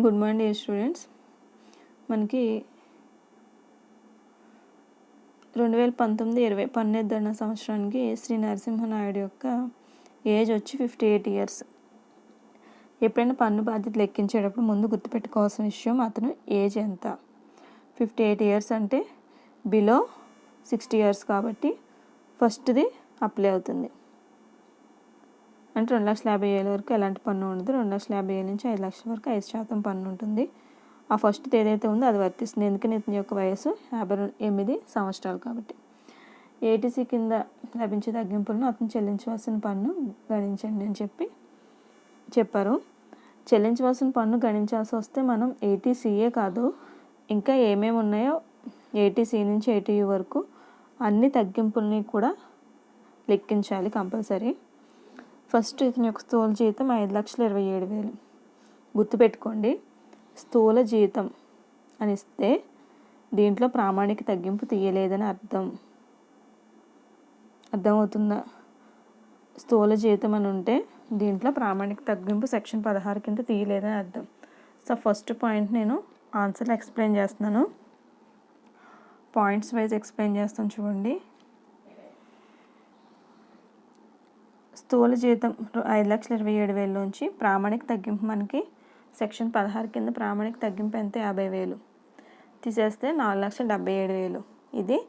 Good morning students. మనకి 2019-20 పన్నేద్దన సంవత్సరానికి శ్రీ నరసింహనాయుడు యొక్క ఏజ్ వచ్చి 58 ఇయర్స్. ఎప్పుడైనా పన్ను బాధ్యత లెక్కించేటప్పుడు ముందు గుర్తుపెట్టుకోవాల్సిన విషయం అతను ఏజ్ ఎంత. 58 ఇయర్స్ అంటే బిలో 60 ఇయర్స్ కాబట్టి ఫస్ట్ది అప్లై అవుతుంది. అంటే 2,50,000 వరకు ఎలాంటి పన్ను ఉండదు. 2,50,000 నుంచి 5 లక్షల వరకు 5% పన్ను ఉంటుంది. ఆ ఫస్ట్ది ఏదైతే ఉందో అది వర్తిస్తుంది. ఎందుకని ఇతని యొక్క వయసు 58 సంవత్సరాలు కాబట్టి. ఏటీసీ కింద లభించే తగ్గింపులను అతను చెల్లించవలసిన పన్ను గణించండి అని చెప్పారు. చెల్లించవలసిన పన్ను గణించాల్సి వస్తే మనం ఏటీసీయే కాదు, ఇంకా ఏమేమి ఉన్నాయో ఏటీసీ నుంచి ఏటీయూ వరకు అన్ని తగ్గింపుల్ని కూడా లెక్కించాలి కంపల్సరీ. ఫస్ట్ ఇతని యొక్క స్థూల జీతం 5,27,000. గుర్తుపెట్టుకోండి, స్థూల జీతం అని ఇస్తే దీంట్లో ప్రామాణిక తగ్గింపు తీయలేదని అర్థమవుతుందా? స్థూల జీతం అని ఉంటే దీంట్లో ప్రామాణిక తగ్గింపు సెక్షన్ 16 కింద తీయలేదని అర్థం. సో ఫస్ట్ పాయింట్ నేను ఆన్సర్లో ఎక్స్ప్లెయిన్ చేస్తున్నాను, పాయింట్స్ వైజ్ ఎక్స్ప్లెయిన్ చేస్తాను చూడండి. స్థూల జీతం 5,27,000 నుంచి ప్రామాణిక తగ్గింపు మనకి సెక్షన్ 16 కింద ప్రామాణిక తగ్గింపు ఎంత 50,000 తీసేస్తే 4,77,000. ఇది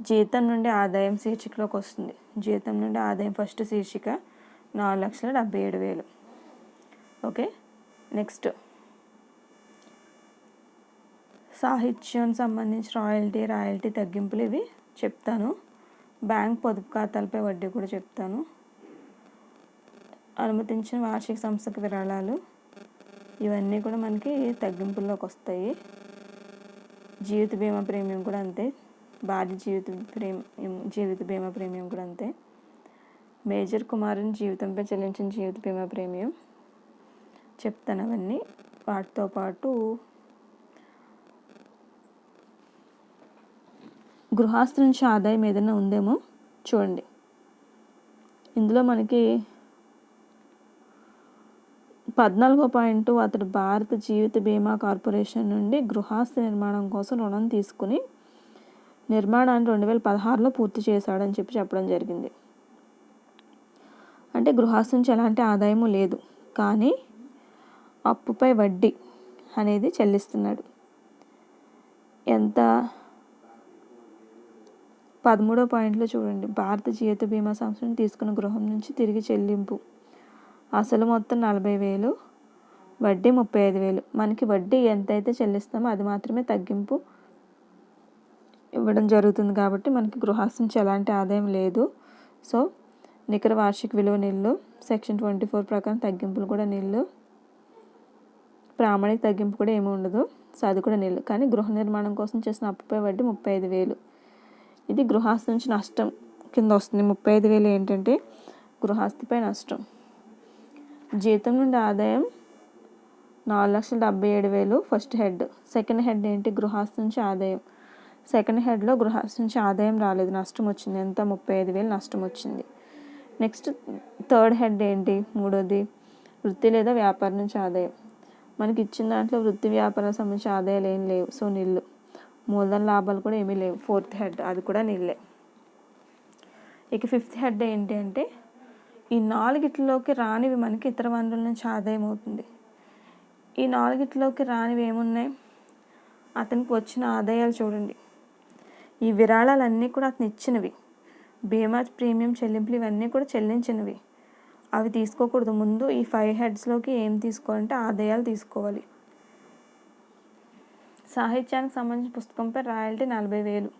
జీతం నుండి ఆదాయం శీర్షికలోకి వస్తుంది. జీతం నుండి ఆదాయం ఫస్ట్ శీర్షిక 4,77,000. ఓకే, నెక్స్ట్ సాహిత్యం సంబంధించి రాయల్టీ తగ్గింపులు ఇవి చెప్తాను. బ్యాంక్ పొదుపు ఖాతాలపై వడ్డీ కూడా చెప్తాను. అనుమతించిన వార్షిక సంస్థకు విరాళాలు ఇవన్నీ కూడా మనకి తగ్గింపుల్లోకి వస్తాయి. జీవిత బీమా ప్రీమియం కూడా అంతే. భార్య జీవిత బీమా ప్రీమియం కూడా అంతే. మేజర్ కుమారుని జీవితంపై చెల్లించిన జీవిత బీమా ప్రీమియం చెప్తాను అవన్నీ. వాటితో పాటు గృహస్థు నుంచి ఆదాయం ఏదైనా ఉందేమో చూడండి. ఇందులో మనకి 14వ పాయింట్, అతడు భారత జీవిత బీమా కార్పొరేషన్ నుండి గృహస్థ నిర్మాణం కోసం రుణం తీసుకుని నిర్మాణాన్ని 2016లో పూర్తి చేశాడని చెప్పడం జరిగింది. అంటే గృహస్థ నుంచి ఎలాంటి ఆదాయము లేదు, కానీ అప్పుపై వడ్డీ అనేది చెల్లిస్తున్నాడు. ఎంత? 13వ పాయింట్లో చూడండి, భారత జీవిత బీమా సంస్థను తీసుకున్న గృహం నుంచి తిరిగి చెల్లింపు అసలు మొత్తం 40,000, వడ్డీ 35,000. మనకి వడ్డీ ఎంతైతే చెల్లిస్తామో అది మాత్రమే తగ్గింపు ఇవ్వడం జరుగుతుంది. కాబట్టి మనకి గృహస్థ నుంచి ఎలాంటి ఆదాయం లేదు. సో నికర వార్షిక విలువ నిల్లు. సెక్షన్ 24 ప్రకారం తగ్గింపులు కూడా నిల్లు. ప్రామాణిక తగ్గింపు కూడా ఏమి ఉండదు. సో అది కూడా నిల్లు. కానీ గృహ నిర్మాణం కోసం చేసిన అప్పుపై వడ్డీ 35,000. ఇది గృహస్థ నుంచి నష్టం కింద వస్తుంది. 35,000 ఏంటంటే గృహస్థిపై నష్టం. జీతం నుండి ఆదాయం 4,77,000 ఫస్ట్ హెడ్. సెకండ్ హెడ్ ఏంటి? గృహస్థ నుంచి ఆదాయం. సెకండ్ హెడ్లో గృహస్థ నుంచి ఆదాయం రాలేదు, నష్టం వచ్చింది. ఎంత? 35,000 నష్టం వచ్చింది. నెక్స్ట్ థర్డ్ హెడ్ ఏంటి? మూడోది వృత్తి లేదా వ్యాపారం నుంచి ఆదాయం. మనకి ఇచ్చిన దాంట్లో వృత్తి వ్యాపారాలకు సంబంధించి ఆదాయాలు ఏం లేవు, సో నిల్లు. మూలధన లాభాలు కూడా ఏమీ లేవు. ఫోర్త్ హెడ్ అది కూడా నిల్లే. ఇక ఫిఫ్త్ హెడ్ ఏంటి అంటే ఈ నాలుగిట్లోకి రానివి మనకి ఇతర వనరుల నుంచి ఆదాయం అవుతుంది. ఈ నాలుగిట్లోకి రానివి ఏమున్నాయి? అతనికి వచ్చిన ఆదాయాలు చూడండి. ఈ విరాళాలన్నీ కూడా అతను ఇచ్చినవి. బీమా ప్రీమియం చెల్లింపులు ఇవన్నీ కూడా చెల్లించినవి. అవి తీసుకోకూడదు. ముందు ఈ 5 హెడ్స్లోకి ఏం తీసుకోవాలంటే ఆదాయాలు తీసుకోవాలి. సాహిత్యానికి సంబంధించిన పుస్తకంపై రాయల్టీ 40,000.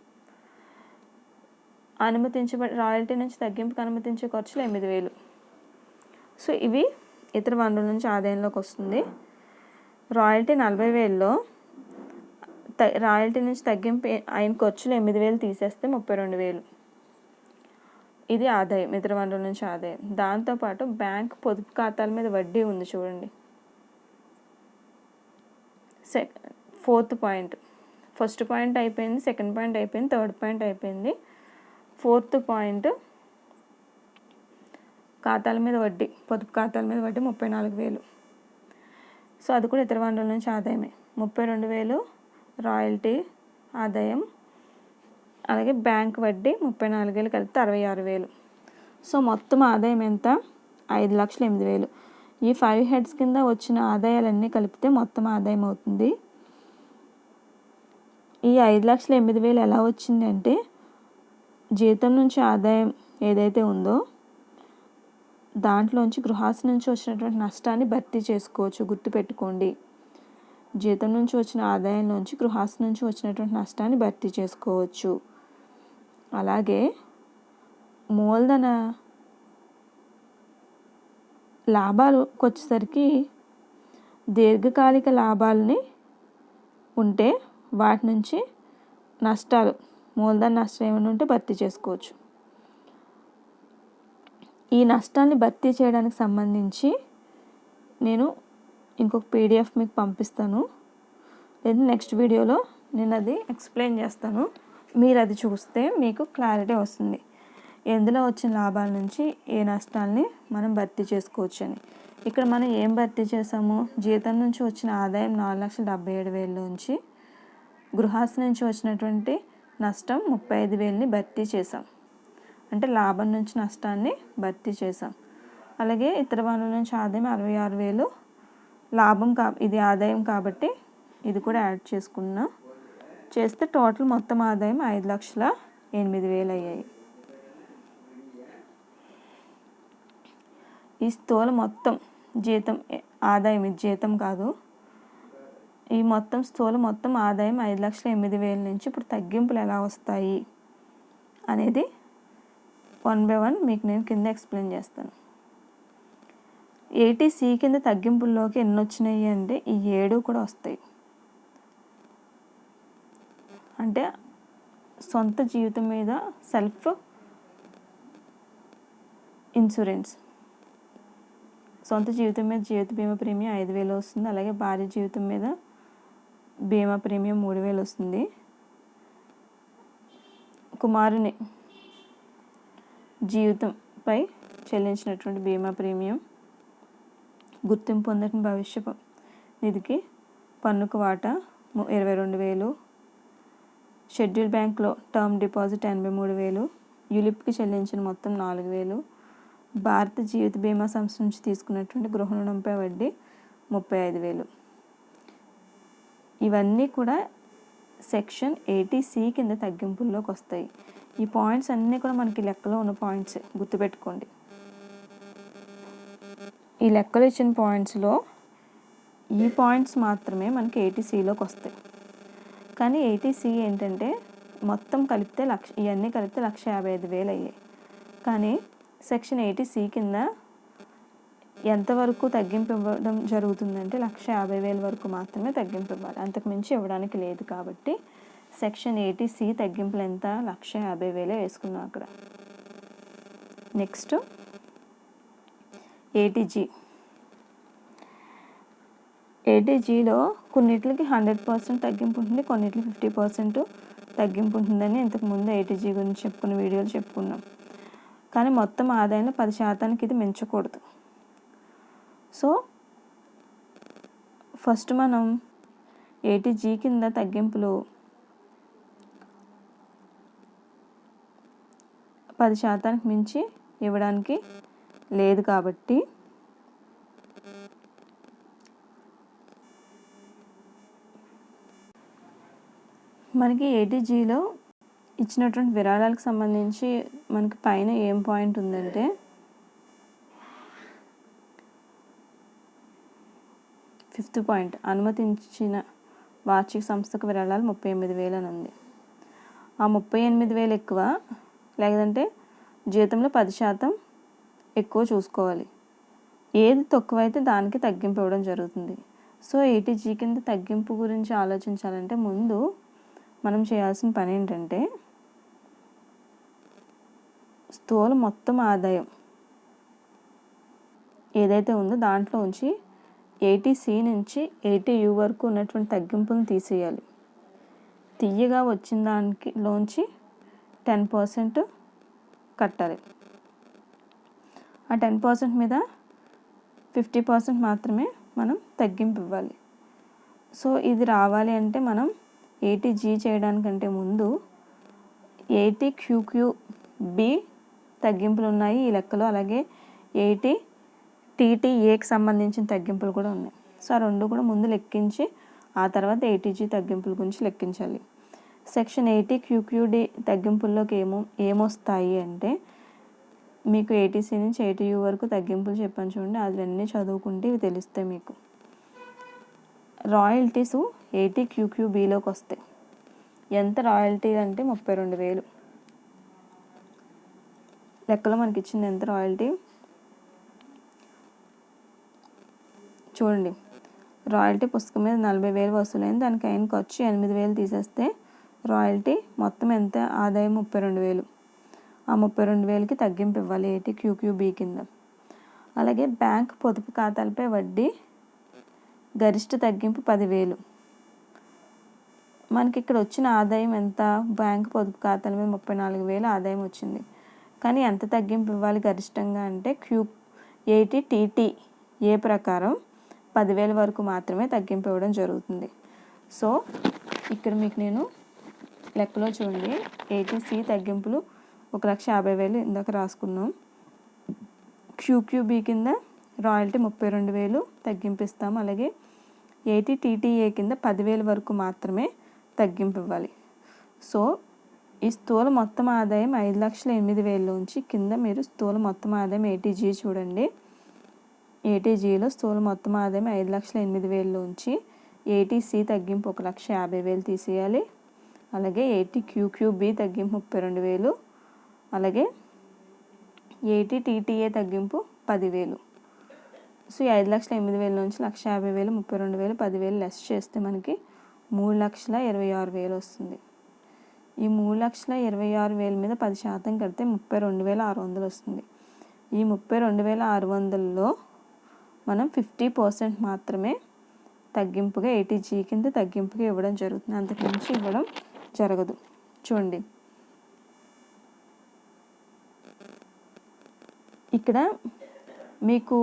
రాయల్టీ నుంచి తగ్గింపుకు అనుమతించే ఖర్చులు 8,000. సో ఇవి ఇతర వనరుల నుంచి ఆదాయంలోకి వస్తుంది. రాయల్టీ 40,000లో రాయల్టీ నుంచి తగ్గింపు అయిన ఖర్చులు 8,000 తీసేస్తే 32,000. ఇది ఆదాయం, ఇతర వనరుల నుంచి ఆదాయం. దాంతోపాటు బ్యాంక్ పొదుపు ఖాతాల మీద వడ్డీ ఉంది చూడండి. Fourth point. ఫస్ట్ పాయింట్ అయిపోయింది, సెకండ్ పాయింట్ అయిపోయింది, థర్డ్ పాయింట్ అయిపోయింది. ఫోర్త్ పాయింట్ ఖాతాల మీద వడ్డీ, పొదుపు ఖాతాల మీద వడ్డీ 34,000. సో అది కూడా ఇతర వనరుల నుంచి ఆదాయమే. 32,000 రాయల్టీ ఆదాయం, అలాగే బ్యాంక్ వడ్డీ 34,000 కలిపితే 66,000. సో మొత్తం ఆదాయం ఎంత? 5,08,000. ఈ 5 హెడ్స్ కింద వచ్చిన ఆదాయాలన్నీ కలిపితే మొత్తం ఆదాయం అవుతుంది. ఈ 5,08,000 ఎలా వచ్చింది అంటే జీతం నుంచి ఆదాయం ఏదైతే ఉందో దాంట్లోంచి గృహాస్తి నుంచి వచ్చినటువంటి నష్టాన్ని భర్తీ చేసుకోవచ్చు. గుర్తుపెట్టుకోండి, జీతం నుంచి వచ్చిన ఆదాయంలోంచి గృహాస్తి నుంచి వచ్చినటువంటి నష్టాన్ని భర్తీ చేసుకోవచ్చు. అలాగే మూలధన లాభాలకు వచ్చేసరికి దీర్ఘకాలిక లాభాలని ఉంటే వాటి నుంచి నష్టాలు, మూలధన నష్టం ఏమైనా ఉంటే భర్తీ చేసుకోవచ్చు. ఈ నష్టాన్ని భర్తీ చేయడానికి సంబంధించి నేను ఇంకొక PDF మీకు పంపిస్తాను, లేదా నెక్స్ట్ వీడియోలో నేను అది ఎక్స్ప్లెయిన్ చేస్తాను. మీరు అది చూస్తే మీకు క్లారిటీ వస్తుంది ఎందులో వచ్చిన లాభాల నుంచి ఏ నష్టాలని మనం భర్తీ చేసుకోవచ్చు అని. ఇక్కడ మనం ఏం భర్తీ చేసాము? జీతం నుంచి వచ్చిన ఆదాయం 4,77,000 నుంచి గృహాస్తి నుంచి వచ్చినటువంటి నష్టం 35,000ని భర్తీ చేసాం. అంటే లాభం నుంచి నష్టాన్ని భర్తీ చేసాం. అలాగే ఇతర వనరుల నుంచి ఆదాయం 66,000 లాభం ఇది ఆదాయం కాబట్టి ఇది కూడా యాడ్ చేసుకున్నాం. చేస్తే టోటల్ మొత్తం ఆదాయం 5,08,000 అయ్యాయి. ఈ స్థూల మొత్తం జీతం ఆదాయం, ఇది జీతం కాదు, ఈ మొత్తం స్థూల మొత్తం ఆదాయం 5,08,000 నుంచి ఇప్పుడు తగ్గింపులు ఎలా వస్తాయి అనేది 1 by 1 మీకు నేను కింద ఎక్స్ప్లెయిన్ చేస్తాను. 80C కింద తగ్గింపుల్లోకి ఎన్ని వచ్చినాయి అంటే ఈ 7 కూడా వస్తాయి. అంటే సొంత జీవితం మీద సెల్ఫ్ ఇన్సూరెన్స్, సొంత జీవితం మీద జీవిత బీమా ప్రీమియం 5,000 వస్తుంది. అలాగే భార్య జీవితం మీద బీమా ప్రీమియం 3,000 వస్తుంది. కుమారుని జీవితంపై చెల్లించినటువంటి బీమా ప్రీమియం, గుర్తింపు పొందిన భవిష్య నిధికి పన్నుకు వాటా 22,000, షెడ్యూల్ బ్యాంక్లో టర్మ్ డిపాజిట్ 83,000, యులిప్కి చెల్లించిన మొత్తం 4,000, భారత జీవిత బీమా సంస్థ నుంచి తీసుకున్నటువంటి గృహ రుణంపై వడ్డీ 35,000. ఇవన్నీ కూడా సెక్షన్ 80C కింద తగ్గింపుల్లోకి వస్తాయి. ఈ పాయింట్స్ అన్నీ కూడా మనకి లెక్కలో ఉన్న పాయింట్స్, గుర్తుపెట్టుకోండి. ఈ లెక్కలు ఇచ్చిన పాయింట్స్లో ఈ పాయింట్స్ మాత్రమే మనకి 80Cలోకి వస్తాయి. కానీ 80C ఏంటంటే మొత్తం కలిపితే ఇవన్నీ కలిపితే 1,55,000 అయ్యాయి. కానీ సెక్షన్ 80C కింద ఎంతవరకు తగ్గింపు ఇవ్వడం జరుగుతుందంటే 1,50,000 వరకు మాత్రమే తగ్గింపు ఇవ్వాలి, అంతకుమించి ఇవ్వడానికి లేదు. కాబట్టి సెక్షన్ 80C తగ్గింపులు ఎంత? 1,50,000 వేసుకున్నాం అక్కడ. Next 80G. 80Gలో కొన్నిటికి 100% తగ్గింపు ఉంటుంది, కొన్నిటికి 50% తగ్గింపు ఉంటుందని ఇంతకుముందు 80G గురించి చెప్పుకున్న వీడియోలు చెప్పుకున్నాం. కానీ మొత్తం ఆదాయంలో 10% ఇది మించకూడదు. సో ఫస్ట్ మనం 80G కింద తగ్గింపులు 10% మించి ఇవ్వడానికి లేదు. కాబట్టి మనకి 80Gలో ఇచ్చినటువంటి విరాళాలకు సంబంధించి మనకి పైన ఏం పాయింట్ ఉందంటే ఫిఫ్త్ పాయింట్, అనుమతించిన వార్షిక సంస్థకు విరాళాలు 38,000 అని ఉంది. ఆ 38,000 ఎక్కువ, లేదంటే జీతంలో 10% ఎక్కువ చూసుకోవాలి. ఏది తక్కువైతే దానికి తగ్గింపు ఇవ్వడం జరుగుతుంది. సో 80G కింద తగ్గింపు గురించి ఆలోచించాలంటే ముందు మనం చేయాల్సిన పని ఏంటంటే స్థూల మొత్తం ఆదాయం ఏదైతే ఉందో దాంట్లో ఉంచి 80C నుంచి 80U వరకు ఉన్నటువంటి తగ్గింపులను తీసేయాలి. తీయగా వచ్చిన దానిలోంచి 10% కట్టాలి. ఆ 10% మీద 50% మాత్రమే మనం తగ్గింపు ఇవ్వాలి. సో ఇది రావాలి అంటే మనం 80G చేయడానికంటే ముందు 80QQB తగ్గింపులు ఉన్నాయి ఈ లెక్కలో, అలాగే 80TTAకి సంబంధించిన తగ్గింపులు కూడా ఉన్నాయి. సో ఆ రెండు కూడా ముందు లెక్కించి ఆ తర్వాత 80G తగ్గింపుల గురించి లెక్కించాలి. సెక్షన్ 80QQD తగ్గింపుల్లోకి ఏమొస్తాయి అంటే మీకు 80C నుంచి 80U వరకు తగ్గింపులు చెప్పాను చూడండి, అవన్నీ చదువుకుంటే ఇవి తెలుస్తాయి మీకు. రాయల్టీస్ 80QQBలోకి వస్తాయి. ఎంత రాయల్టీ అంటే 32,000. లెక్కలో మనకి ఇచ్చింది ఎంత రాయల్టీ చూడండి. రాయల్టీ పుస్తకం మీద 40,000 వసూలైంది, దానికి అయిన ఖర్చు 8,000 తీసేస్తే రాయల్టీ మొత్తం ఎంత, ఆదాయం 32,000. ఆ 32,000కి తగ్గింపు ఇవ్వాలి 80QQB కింద. అలాగే బ్యాంక్ పొదుపు ఖాతాలపై వడ్డీ గరిష్ట తగ్గింపు 10,000. మనకి ఇక్కడ వచ్చిన ఆదాయం ఎంత, బ్యాంక్ పొదుపు ఖాతాల మీద 34,000 ఆదాయం వచ్చింది. కానీ ఎంత తగ్గింపు ఇవ్వాలి గరిష్టంగా అంటే 80TTA ప్రకారం 10,000 వరకు మాత్రమే తగ్గింపు ఇవ్వడం జరుగుతుంది. సో ఇక్కడ మీకు నేను లెక్కలో చూడండి 80C తగ్గింపులు 1,50,000 ఇందాక రాసుకున్నాం. QQB కింద రాయల్టీ 32,000 తగ్గింపు ఇస్తాము. అలాగే 80TTA కింద 10,000 వరకు మాత్రమే తగ్గింపు ఇవ్వాలి. సో ఈ స్థూల మొత్తం ఆదాయం 5,08,000లోంచి కింద మీరు స్థూల మొత్తం ఆదాయం 80G చూడండి. 80Gలో స్థూల మొత్తం ఆదాయం 5,08,000లోంచి 80C తగ్గింపు 1,50,000 తీసేయాలి. అలాగే 80QQB తగ్గింపు 32,000, అలాగే 80TTA తగ్గింపు 10,000. సో 5,08,000 నుంచి 1,50,000, 32,000, 10,000 లెస్ చేస్తే మనకి 3,26,000 వస్తుంది. ఈ 3,26,000 మీద 10% కడితే 32,600 వస్తుంది. ఈ 32,600లో మనం 50% మాత్రమే తగ్గింపుగా 80G కింద తగ్గింపుగా ఇవ్వడం జరుగుతుంది, అంతకుమించి ఇవ్వడం జరగదు. చూడండి ఇక్కడ మీకు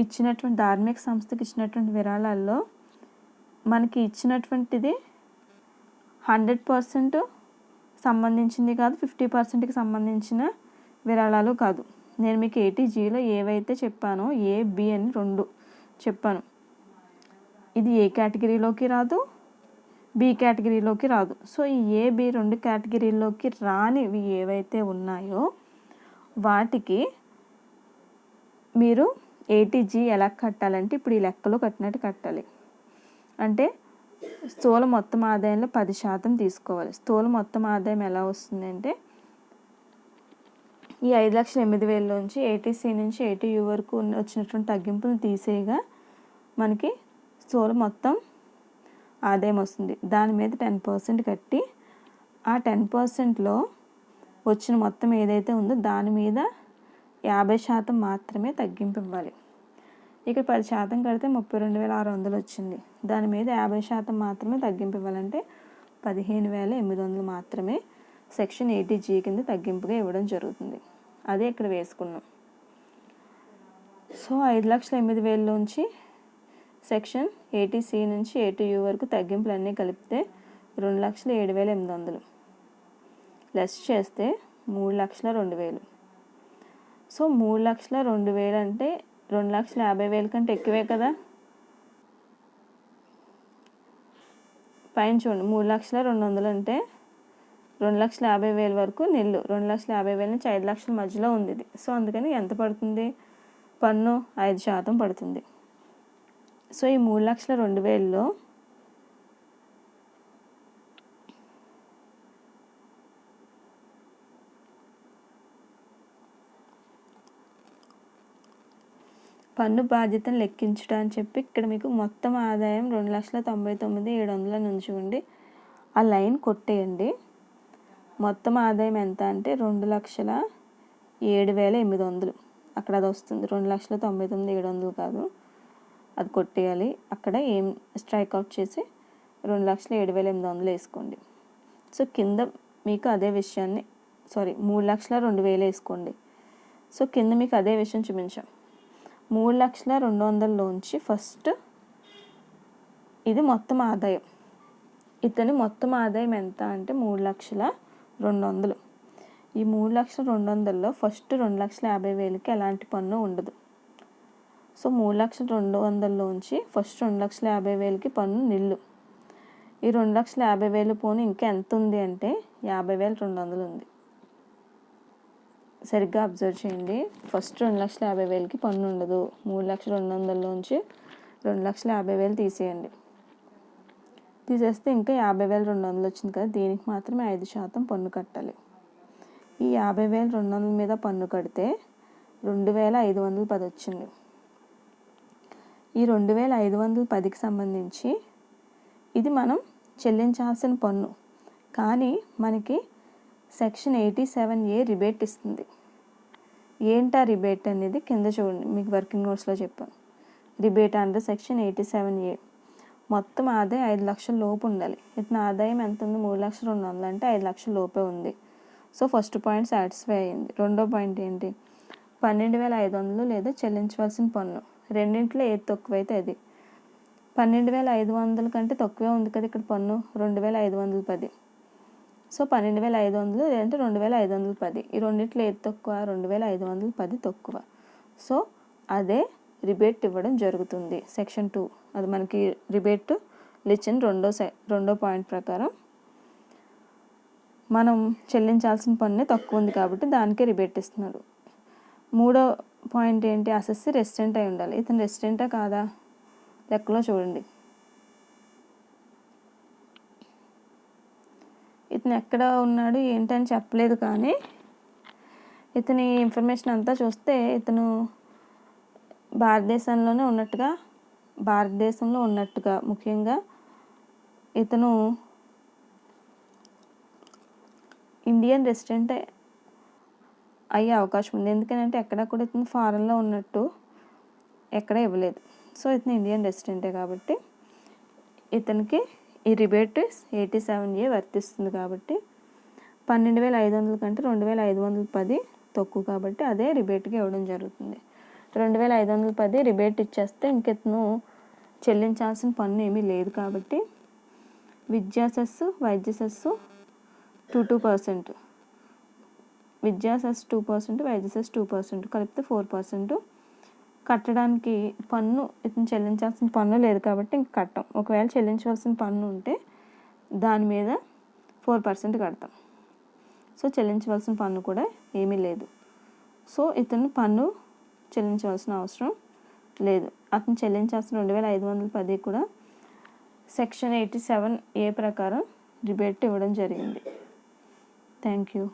ఇచ్చినటువంటి ధార్మిక సంస్థకి ఇచ్చినటువంటి విరాళాల్లో మనకి ఇచ్చినటువంటిది 100% సంబంధించింది కాదు, 50%కి సంబంధించిన విరాళాలు కాదు. నేను మీకు 80Gలో ఏవైతే చెప్పానో A, B అని 2 చెప్పాను. ఇది ఏ కేటగిరీలోకి రాదు, బి కేటగిరీలోకి రాదు. సో ఈ A, B 2 కేటగిరీలోకి రానివి ఏవైతే ఉన్నాయో వాటికి మీరు 80G ఎలా కట్టాలంటే ఇప్పుడు ఈ లెక్కలో కట్టినట్టు కట్టాలి. అంటే స్థూల మొత్తం ఆదాయంలో 10% తీసుకోవాలి. స్థూల మొత్తం ఆదాయం ఎలా వస్తుంది అంటే ఈ 5,08,000లోంచి 80C నుంచి 80U వరకు వచ్చినటువంటి తగ్గింపును తీసేయగా మనకి స్థూల మొత్తం ఆదాయం వస్తుంది. దాని మీద 10% కట్టి ఆ 10%లో వచ్చిన మొత్తం ఏదైతే ఉందో దాని మీద 50% మాత్రమే తగ్గింపు ఇవ్వాలి. ఇక్కడ 10% కడితే 32,600 వచ్చింది. దాని మీద 50% మాత్రమే తగ్గింపు ఇవ్వాలంటే 15,800 మాత్రమే సెక్షన్ 80G కింద తగ్గింపుగా ఇవ్వడం జరుగుతుంది. అదే ఇక్కడ వేసుకున్నాం. సో 5,08,000లోంచి సెక్షన్ 80C నుంచి 80U వరకు తగ్గింపులు అన్నీ కలిపితే 2,07,800 లెస్ చేస్తే 3,02,000. సో 3,02,000 అంటే 2,50,000 కంటే ఎక్కువే కదా. పైన చూడండి 3,02,000 అంటే 2,50,000 వరకు నిల్లు, 2,50,000 నుంచి 5,00,000 మధ్యలో ఉంది ఇది. సో అందుకని ఎంత పడుతుంది, పన్ను 5% పడుతుంది. సో ఈ 3,02,000లో పన్ను బాధ్యతను లెక్కించడం అని చెప్పి ఇక్కడ మీకు మొత్తం ఆదాయం 2,99,700 అని ఉంచుకోండి. ఆ లైన్ కొట్టేయండి. మొత్తం ఆదాయం ఎంత అంటే 2,07,800. అక్కడ అది వస్తుంది, 2,99,700 కాదు, అది కొట్టేయాలి. అక్కడ ఏం స్ట్రైక్ అవుట్ చేసి 2,07,800 వేసుకోండి. సో కింద మీకు అదే విషయాన్ని 3,02,000 వేసుకోండి. సో కింద మీకు అదే విషయం చూపించాం. 3,02,000లోంచి ఫస్ట్ ఇది మొత్తం ఆదాయం. ఇతని మొత్తం ఆదాయం ఎంత అంటే 3,02,000. ఈ 3,02,000లో ఫస్ట్ 2,50,000కి ఎలాంటి పన్ను ఉండదు. సో 3,02,000లోంచి ఫస్ట్ 2,50,000కి పన్ను నిల్లు. ఈ 2,50,000 పోను ఇంకా ఎంత ఉంది అంటే 50,200 ఉంది. సరిగ్గా అబ్జర్వ్ చేయండి. ఫస్ట్ 2,50,000కి పన్ను ఉండదు. 3,02,000లోంచి 2,50,000 తీసేయండి. తీసేస్తే ఇంకా 50,200 వచ్చింది కదా, దీనికి మాత్రమే 5% పన్ను కట్టాలి. ఈ 50,200 మీద పన్ను కడితే 2,510 వచ్చింది. ఈ 2,510కి సంబంధించి ఇది మనం చెల్లించాల్సిన పన్ను. కానీ మనకి సెక్షన్ 87A రిబేట్ ఇస్తుంది. ఏంటా రిబేట్ అనేది కింద చూడండి, మీకు వర్కింగ్ నోట్స్లో చెప్పాను. Rebate under section 87A. మొత్తం ఆదాయం 5 లక్షల లోపు ఉండాలి. ఇతని ఆదాయం ఎంత ఉంది? 3,02,000 అంటే 5 లక్షల లోపే ఉంది. సో ఫస్ట్ పాయింట్ సాటిస్ఫై అయ్యింది. రెండో పాయింట్ ఏంటి? 12,500 లేదా చెల్లించవలసిన పన్ను. రెండింటిలో ఏది తక్కువైతే అది. 12,500 కంటే తక్కువే ఉంది కదా ఇక్కడ పన్ను, 2,510. సో 12,500 లేదంటే 2,510. ఈ రెండింటిలో ఏది తక్కువ? 2,510 తక్కువ. సో అదే రిబేట్ ఇవ్వడం జరుగుతుంది. సెక్షన్ 2 అది మనకి రిబేట్ ఇచ్చిన రెండో పాయింట్ ప్రకారం మనం చెల్లించాల్సిన పన్నే తక్కువ ఉంది కాబట్టి దానికే రిబేట్ ఇస్తున్నాడు. మూడో పాయింట్ ఏంటి? అసెస్సి రెసిడెంట్ అయి ఉండాలి. ఇతను రెసిడెంటా కాదా లెక్కలో చూడండి. ఇతను ఎక్కడ ఉన్నాడు ఏంటని చెప్పలేదు, కానీ ఇతని ఇన్ఫర్మేషన్ అంతా చూస్తే ఇతను భారతదేశంలో ఉన్నట్టుగా ముఖ్యంగా ఇతను ఇండియన్ రెసిడెంట్ అయ్యే అవకాశం ఉంది. ఎందుకంటే ఎక్కడ కూడా ఇతను ఫారెన్లో ఉన్నట్టు ఎక్కడ ఇవ్వలేదు. సో ఇతను ఇండియన్ రెసిడెంటే కాబట్టి ఇతనికి ఈ రిబేట్ 87A వర్తిస్తుంది. కాబట్టి 12,500 కంటే 2,510 తక్కువ కాబట్టి అదే రిబేట్గా ఇవ్వడం జరుగుతుంది. 2,510 రిబేట్ ఇచ్చేస్తే ఇంక ఇతను చెల్లించాల్సిన పన్ను ఏమీ లేదు కాబట్టి విద్యా సెస్సు, వైద్య సెస్సు 2% విద్యా సెస్ 2%, వైద్య సెస్ 2% కలిపితే 4% కట్టడానికి పన్ను. ఇతను చెల్లించాల్సిన పన్ను లేదు కాబట్టి ఇంక కట్టం. ఒకవేళ చెల్లించవలసిన పన్ను ఉంటే దాని మీద 4% కడతాం. సో చెల్లించవలసిన పన్ను కూడా ఏమీ లేదు. సో ఇతను పన్ను చెల్లించవలసిన అవసరం లేదు. అతను చెల్లించాల్సిన 2,510 కూడా సెక్షన్ 87A ప్రకారం రిబేట్ ఇవ్వడం జరిగింది. Thank you.